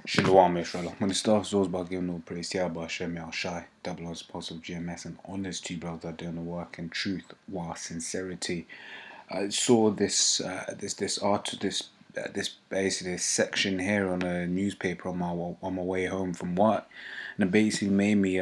Shalom Israel. When the start was by giving all praise to Yahawah Shem Yal Shai, double O's apostle GMS, and honors to you brothers that doing the work in truth while sincerity. I saw this art this basically this section here on a newspaper on my way home from work, and it basically made me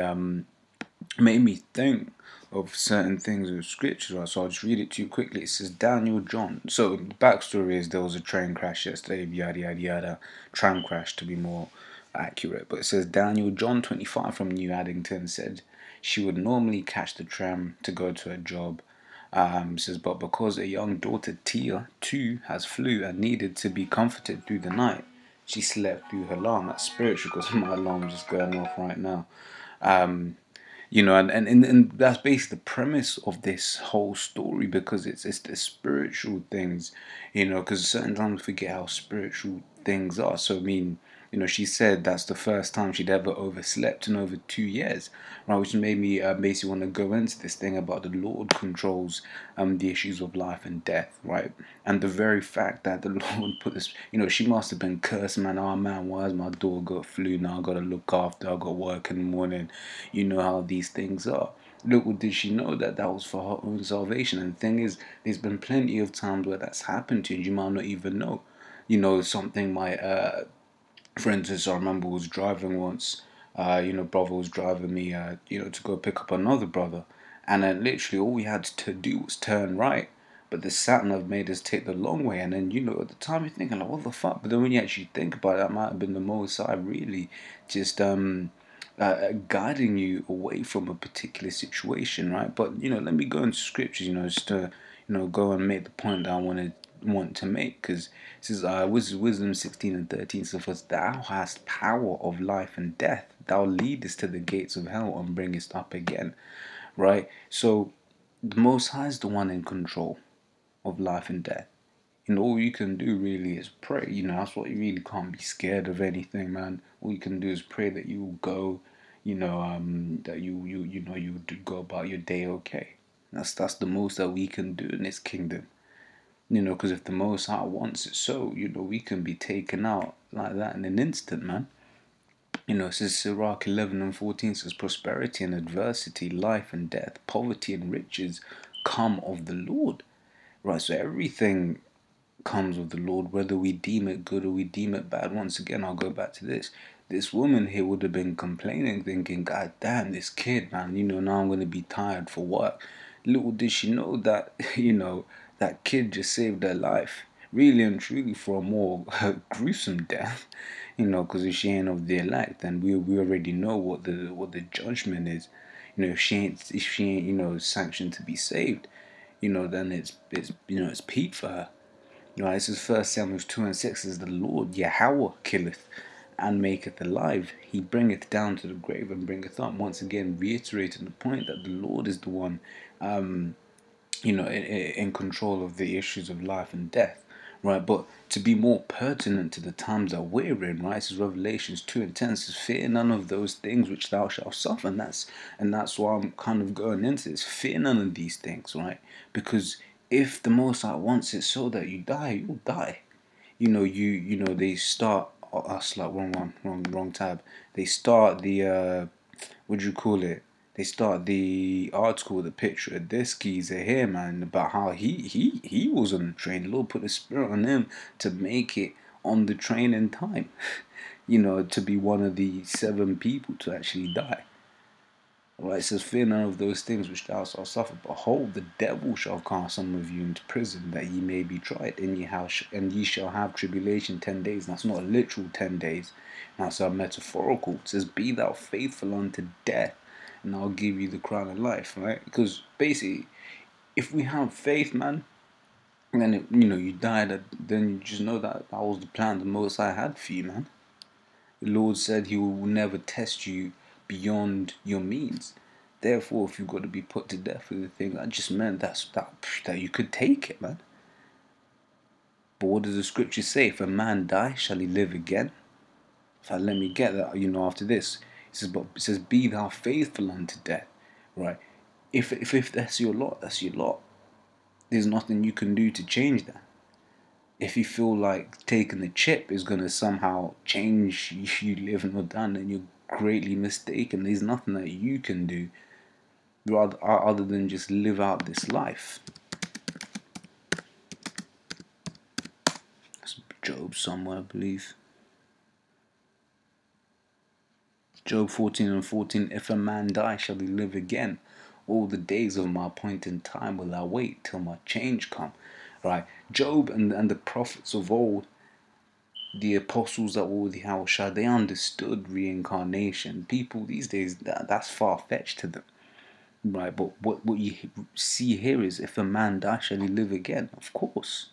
think of certain things with scripture. Right? So I'll just read it to you quickly. It says Daniel John. So the backstory is there was a train crash yesterday, yada yada yada. Tram crash to be more accurate. But it says Daniel John 25 from New Addington said she would normally catch the tram to go to her job. Says, but because a young daughter Tia too has flu and needed to be comforted through the night, she slept through her alarm. That's spiritual because my alarm is just going off right now. And that's basically the premise of this whole story, because it's the spiritual things, because certain times we forget how spiritual things are. So I mean, she said that's the first time she'd ever overslept in over 2 years, right? Which made me basically want to go into this thing about the Lord controls the issues of life and death, right? And the very fact that the Lord put this, she must have been cursed, man. Oh man, why has my daughter got flu now? I got to look after. I got work in the morning. You know how these things are. Little did she know that that was for her own salvation. And the thing is, there's been plenty of times where that's happened to you, and you might not even know. Something might for instance, I remember was driving once. Brother was driving me, to go pick up another brother, and then literally all we had to do was turn right. But the sat nav made us take the long way, and then at the time you're thinking like, what the fuck? But then when you actually think about it, that might have been the Most High really just guiding you away from a particular situation, right? But let me go into scriptures, just to go and make the point that I want to make, because this is Wisdom 16 and 13. So, for thou hast power of life and death, thou leadest to the gates of hell and bringest up again, right? So the Most High is the one in control of life and death. All you can do really is pray. That's what you really can't be scared of anything, man. All you can do is pray that you will go, that you would go about your day okay. That's the most that we can do in this kingdom. Because if the Most High wants it so, we can be taken out like that in an instant, man. It says Sirach 11 and 14 says, prosperity and adversity, life and death, poverty and riches come of the Lord. Right, so everything comes of the Lord, whether we deem it good or we deem it bad. Once again, I'll go back to this. This woman here would have been complaining, thinking, God damn, this kid, man, now I'm going to be tired for work. Little did she know that, that kid just saved her life, really and truly, for a more gruesome death, because if she ain't of the elect, then we already know what the judgment is. If she ain't sanctioned to be saved, then it's peak for her. This is 1 Samuel 2 and 6 is the Lord Yahawah killeth and maketh alive. He bringeth down to the grave and bringeth up. Once again, reiterating the point that the Lord is the one, in control of the issues of life and death, right? But to be more pertinent to the times that we're in, right? This is Revelations 2 and 10 says, fear none of those things which thou shalt suffer. And that's why I'm kind of going into this. Fear none of these things, right? Because if the Most High wants it so that you die, you'll die. They start us like wrong tab. They start the what do you call it? They start the article, the picture of this geezer here, man, about how he was on the train. The Lord put the spirit on him to make it on the train in time. To be one of the 7 people to actually die. Right, it says, fear none of those things which thou shalt suffer. Behold, the devil shall cast some of you into prison, that ye may be tried, and ye shall have tribulation 10 days. And that's not a literal 10 days. That's a metaphorical. It says, be thou faithful unto death, and I'll give you the crown of life, right? Because basically, if we have faith, man, and then you died, then you just know that that was the plan the Most High had for you, man. The Lord said He will never test you beyond your means. Therefore, if you've got to be put to death for the thing, that just meant that you could take it, man. But what does the scripture say? If a man die, shall he live again? Let me get that, after this. It says, be thou faithful unto death, right? If that's your lot, that's your lot. There's nothing you can do to change that. if you feel like taking the chip is going to somehow change you living or done, then you're greatly mistaken. There's nothing that you can do rather other than just live out this life. That's Job somewhere, I believe. Job 14:14. If a man die, shall he live again? All the days of my appointed time will I wait till my change come. Right? Job and the prophets of old, the apostles that were with Yahawah, they understood reincarnation. People these days, that's far-fetched to them. Right? But what you see here is, if a man die, shall he live again? Of course.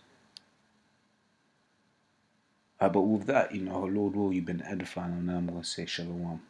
But with that, Lord will, you've been edifying, and I'm going to say shalom.